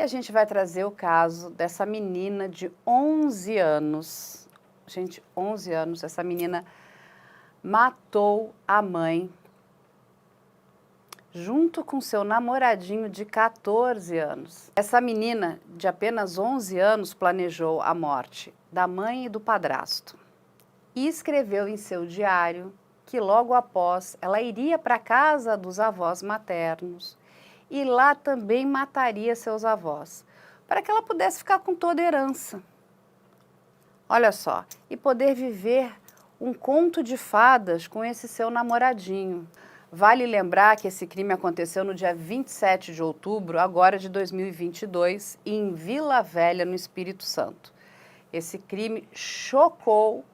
E a gente vai trazer o caso dessa menina de 11 anos. Gente, 11 anos, essa menina matou a mãe junto com seu namoradinho de 14 anos. Essa menina de apenas 11 anos planejou a morte da mãe e do padrasto e escreveu em seu diário que logo após ela iria para a casa dos avós maternos e lá também mataria seus avós, para que ela pudesse ficar com toda a herança. Olha só, e poder viver um conto de fadas com esse seu namoradinho. Vale lembrar que esse crime aconteceu no dia 27 de outubro, agora de 2022, em Vila Velha, no Espírito Santo. Esse crime chocou,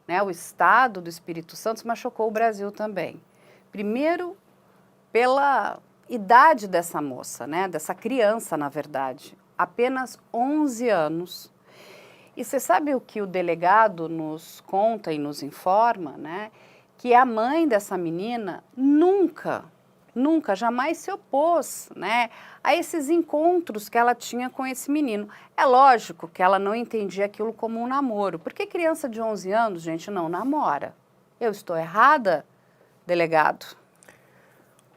né, o estado do Espírito Santo, mas chocou o Brasil também. Primeiro, pela idade dessa moça, né, dessa criança, na verdade, apenas 11 anos. E você sabe o que o delegado nos conta e nos informa, né? Que a mãe dessa menina nunca, jamais se opôs, né, a esses encontros que ela tinha com esse menino. É lógico que ela não entendia aquilo como um namoro, porque criança de 11 anos, gente, não namora. Eu estou errada, delegado?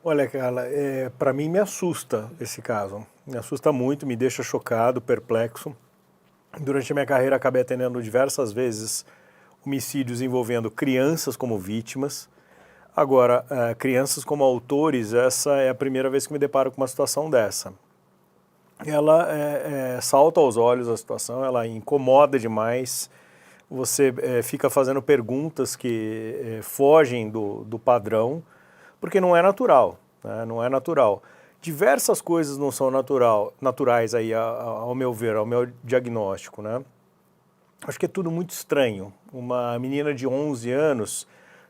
Olha, Carla, para mim me assusta esse caso. Me assusta muito, me deixa chocado, perplexo. Durante a minha carreira acabei atendendo diversas vezes homicídios envolvendo crianças como vítimas. Agora, crianças como autores, essa é a primeira vez que me deparo com uma situação dessa. Ela salta aos olhos a situação, ela incomoda demais. Você fica fazendo perguntas que fogem do padrão, porque não é natural, né? Não é natural. Diversas coisas não são naturais aí, ao meu ver, ao meu diagnóstico, né? Acho que é tudo muito estranho. Uma menina de 11 anos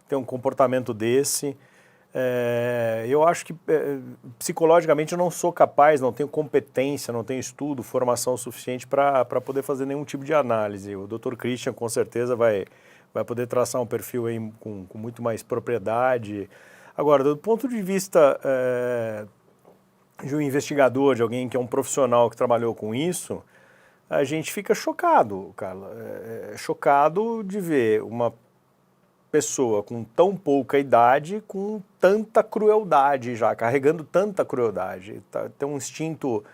tem um comportamento desse. Eu acho que psicologicamente eu não sou capaz, não tenho competência, não tenho estudo, formação suficiente para poder fazer nenhum tipo de análise. O Dr. Christian com certeza vai poder traçar um perfil aí com muito mais propriedade. Agora, do ponto de vista de um investigador, de alguém que é um profissional que trabalhou com isso, a gente fica chocado, Carla. Chocado de ver uma pessoa com tão pouca idade, com tanta crueldade já, carregando tanta crueldade. Tem um instinto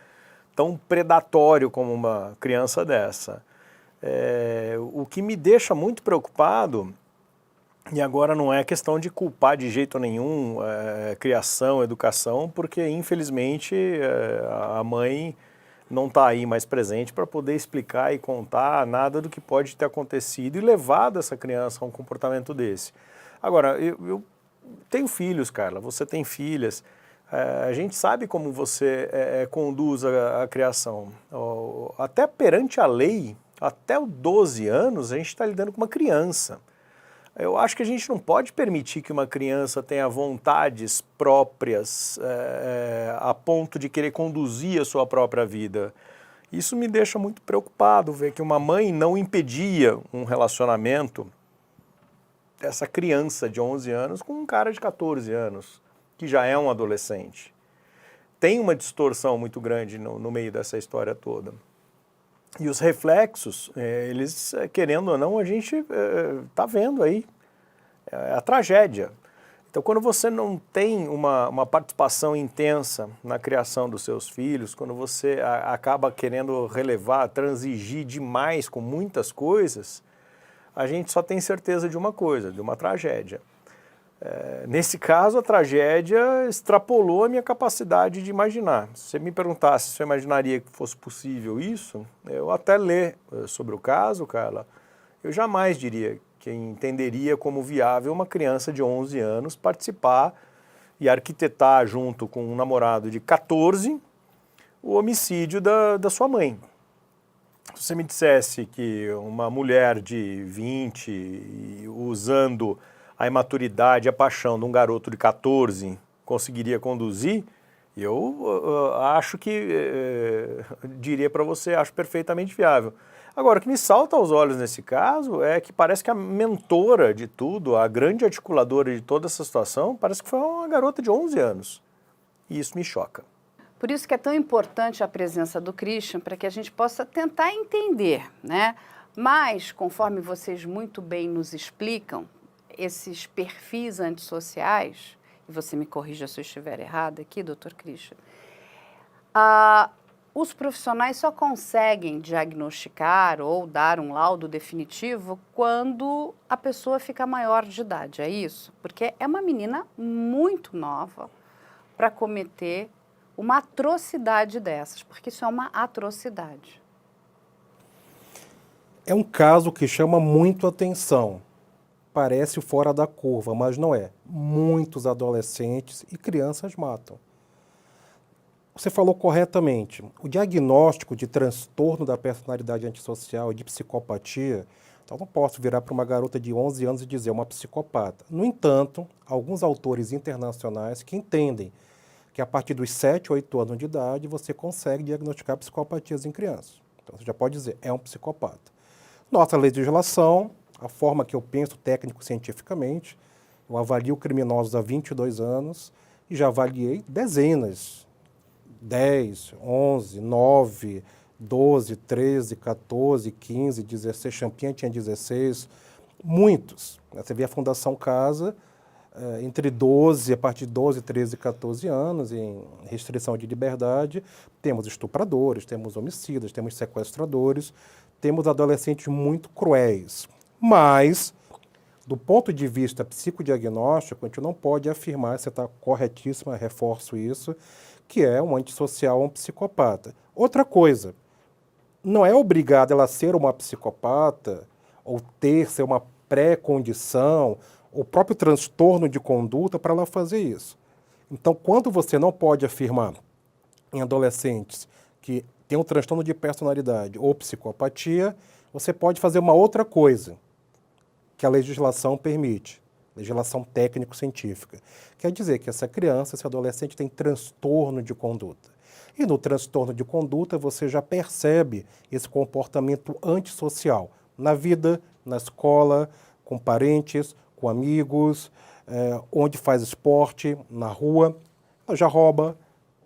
tão predatório como uma criança dessa. O que me deixa muito preocupado, e agora não é questão de culpar de jeito nenhum criação, educação, porque infelizmente a mãe não está aí mais presente para poder explicar e contar nada do que pode ter acontecido e levado essa criança a um comportamento desse. Agora, eu tenho filhos, Carla, você tem filhas, a gente sabe como você conduz a criação. Até perante a lei, até os 12 anos, a gente está lidando com uma criança. Eu acho que a gente não pode permitir que uma criança tenha vontades próprias a ponto de querer conduzir a sua própria vida. Isso me deixa muito preocupado, ver que uma mãe não impedia um relacionamento dessa criança de 11 anos com um cara de 14 anos, que já é um adolescente. Tem uma distorção muito grande no meio dessa história toda. E os reflexos, eles, querendo ou não, a gente está vendo aí, a tragédia. Então, quando você não tem uma participação intensa na criação dos seus filhos, quando você acaba querendo relevar, transigir demais com muitas coisas, a gente só tem certeza de uma coisa, de uma tragédia. Nesse caso, a tragédia extrapolou a minha capacidade de imaginar. Se você me perguntasse se eu imaginaria que fosse possível isso, eu até ler sobre o caso, Carla, eu jamais diria que entenderia como viável uma criança de 11 anos participar e arquitetar junto com um namorado de 14 o homicídio da sua mãe. Se você me dissesse que uma mulher de 20, usando a imaturidade, a paixão de um garoto de 14 conseguiria conduzir, eu acho que, diria para você, acho perfeitamente viável. Agora, o que me salta aos olhos nesse caso é que parece que a mentora de tudo, a grande articuladora de toda essa situação, parece que foi uma garota de 11 anos. E isso me choca. Por isso que é tão importante a presença do Christian, para que a gente possa tentar entender, né? Mas, conforme vocês muito bem nos explicam, esses perfis antissociais, e você me corrija se eu estiver errada aqui, doutor Christian, os profissionais só conseguem diagnosticar ou dar um laudo definitivo quando a pessoa fica maior de idade, é isso? Porque é uma menina muito nova para cometer uma atrocidade dessas, porque isso é uma atrocidade. É um caso que chama muito atenção. Parece fora da curva, mas não é. Muitos adolescentes e crianças matam. Você falou corretamente. O diagnóstico de transtorno da personalidade antissocial e de psicopatia, então não posso virar para uma garota de 11 anos e dizer uma psicopata. No entanto, alguns autores internacionais que entendem que a partir dos 7, 8 anos de idade você consegue diagnosticar psicopatias em crianças. Então você já pode dizer, é um psicopata. Nossa legislação, a forma que eu penso técnico-cientificamente, eu avalio criminosos há 22 anos e já avaliei dezenas, 10, 11, 9, 12, 13, 14, 15, 16, Champinha tinha 16, muitos. Você vê a Fundação Casa, entre 12, a partir de 12, 13, 14 anos, em restrição de liberdade, temos estupradores, temos homicidas, temos sequestradores, temos adolescentes muito cruéis. Mas, do ponto de vista psicodiagnóstico, a gente não pode afirmar, você está corretíssima, reforço isso, que é um antissocial ou um psicopata. Outra coisa, não é obrigado ela ser uma psicopata ou ser uma pré-condição, o próprio transtorno de conduta para ela fazer isso. Então, quando você não pode afirmar em adolescentes que tem um transtorno de personalidade ou psicopatia, você pode fazer uma outra coisa que a legislação permite, legislação técnico-científica. Quer dizer que essa criança, esse adolescente tem transtorno de conduta. E no transtorno de conduta você já percebe esse comportamento antissocial na vida, na escola, com parentes, com amigos, onde faz esporte, na rua. Ela já rouba,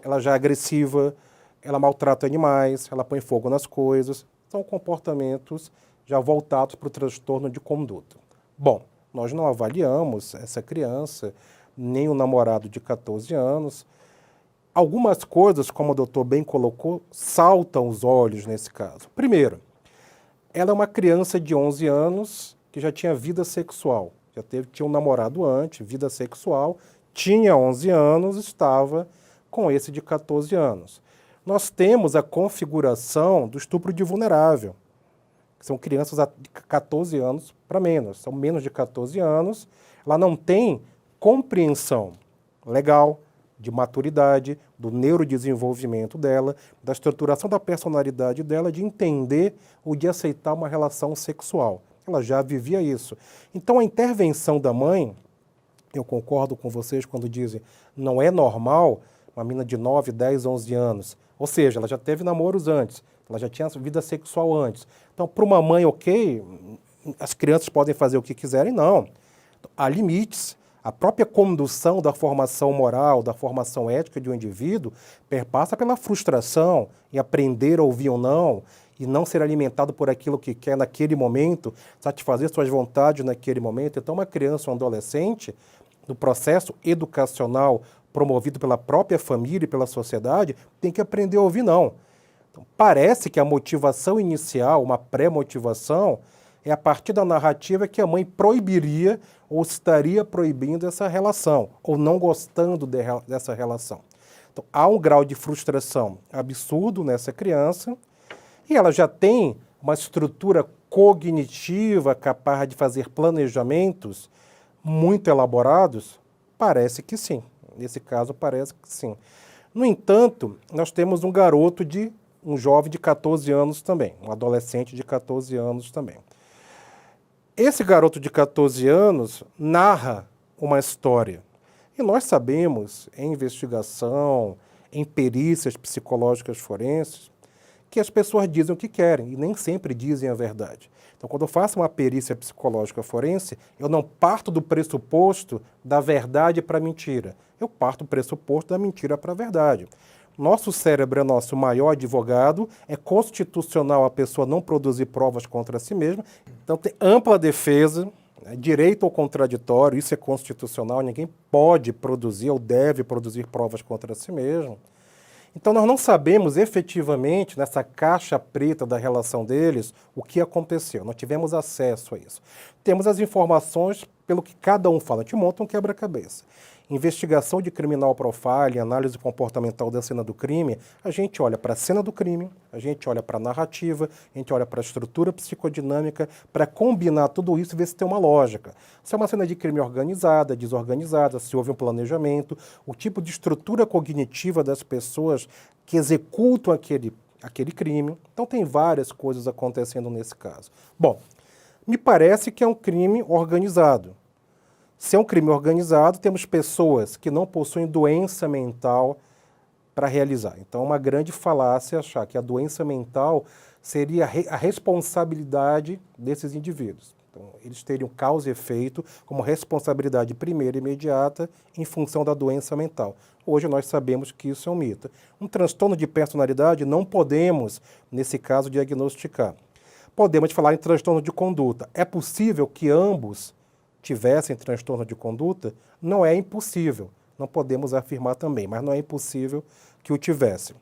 ela já é agressiva, ela maltrata animais, ela põe fogo nas coisas. São comportamentos já voltados para o transtorno de conduta. Bom, nós não avaliamos essa criança, nem o namorado de 14 anos. Algumas coisas, como o doutor bem colocou, saltam os olhos nesse caso. Primeiro, ela é uma criança de 11 anos que já tinha vida sexual. Tinha um namorado antes, vida sexual, tinha 11 anos, estava com esse de 14 anos. Nós temos a configuração do estupro de vulnerável, que são crianças de 14 anos para menos, são menos de 14 anos, ela não tem compreensão legal, de maturidade, do neurodesenvolvimento dela, da estruturação da personalidade dela, de entender ou de aceitar uma relação sexual. Ela já vivia isso. Então a intervenção da mãe, eu concordo com vocês quando dizem, não é normal uma menina de 9, 10, 11 anos. Ou seja, ela já teve namoros antes, ela já tinha vida sexual antes. Então, para uma mãe, ok, as crianças podem fazer o que quiserem, não. Há limites. A própria condução da formação moral, da formação ética de um indivíduo, perpassa pela frustração em aprender a ouvir ou não, e não ser alimentado por aquilo que quer naquele momento, satisfazer suas vontades naquele momento. Então, uma criança ou um adolescente, no processo educacional promovido pela própria família e pela sociedade, tem que aprender a ouvir não. Então, parece que a motivação inicial, uma pré-motivação, é a partir da narrativa que a mãe proibiria ou estaria proibindo essa relação, ou não gostando dessa relação. Então, há um grau de frustração absurdo nessa criança, e ela já tem uma estrutura cognitiva capaz de fazer planejamentos muito elaborados? Parece que sim. Nesse caso, parece que sim. No entanto, nós temos um jovem de 14 anos também, um adolescente de 14 anos também. Esse garoto de 14 anos narra uma história. E nós sabemos, em investigação, em perícias psicológicas forenses, que as pessoas dizem o que querem e nem sempre dizem a verdade. Então, quando eu faço uma perícia psicológica forense, eu não parto do pressuposto da verdade para a mentira. Eu parto do pressuposto da mentira para a verdade. Nosso cérebro é nosso maior advogado, é constitucional a pessoa não produzir provas contra si mesma, então tem ampla defesa, né, direito ao contraditório, isso é constitucional, ninguém pode produzir ou deve produzir provas contra si mesmo. Então nós não sabemos efetivamente, nessa caixa preta da relação deles, o que aconteceu, não tivemos acesso a isso. Temos as informações pelo que cada um fala, a gente monta um quebra-cabeça. Investigação de criminal profiling, análise comportamental da cena do crime, a gente olha para a cena do crime, a gente olha para a narrativa, a gente olha para a estrutura psicodinâmica, para combinar tudo isso e ver se tem uma lógica. Se é uma cena de crime organizada, desorganizada, se houve um planejamento, o tipo de estrutura cognitiva das pessoas que executam aquele crime. Então tem várias coisas acontecendo nesse caso. Bom, me parece que é um crime organizado. Se é um crime organizado, temos pessoas que não possuem doença mental para realizar. Então, é uma grande falácia achar que a doença mental seria a responsabilidade desses indivíduos. Então, eles teriam causa e efeito como responsabilidade primeira e imediata em função da doença mental. Hoje nós sabemos que isso é um mito. Um transtorno de personalidade não podemos, nesse caso, diagnosticar. Podemos falar em transtorno de conduta. É possível que ambos tivessem transtorno de conduta? Não é impossível. Não podemos afirmar também, mas não é impossível que o tivessem.